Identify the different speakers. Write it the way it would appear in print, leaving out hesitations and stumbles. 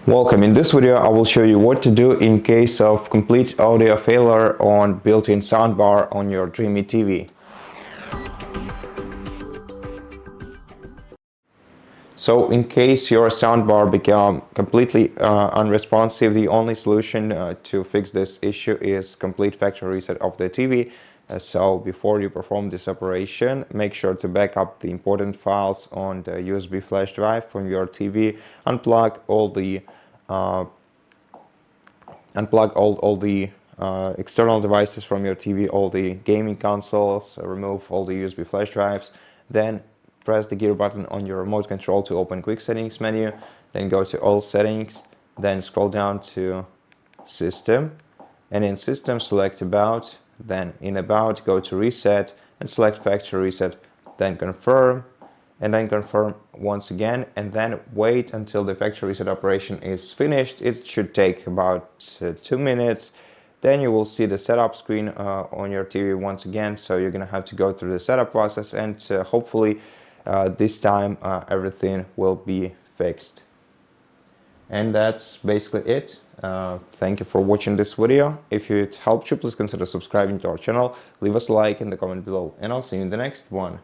Speaker 1: Welcome. In this video I will show you what to do in case of complete audio failure on built-in soundbar on your DREAME TV. So in case your soundbar become completely unresponsive, the only solution to fix this issue is complete factory reset of the TV. So before you perform this operation, make sure to back up the important files on the USB flash drive from your TV, unplug all the external devices from your TV, all the gaming consoles, remove all the USB flash drives, then press the gear button on your remote control to open quick settings menu, then go to all settings, then scroll down to system, and in system select about, then in about go to reset and select factory reset, then confirm, and then confirm once again, and then wait until the factory reset operation is finished. It should take about 2 minutes. Then you will see the setup screen on your TV once again, so you're gonna have to go through the setup process, and hopefully this time everything will be fixed. And that's basically it. Thank you for watching this video. If it helped you, please consider subscribing to our channel, leave us a like in the comment below, and I'll see you in the next one.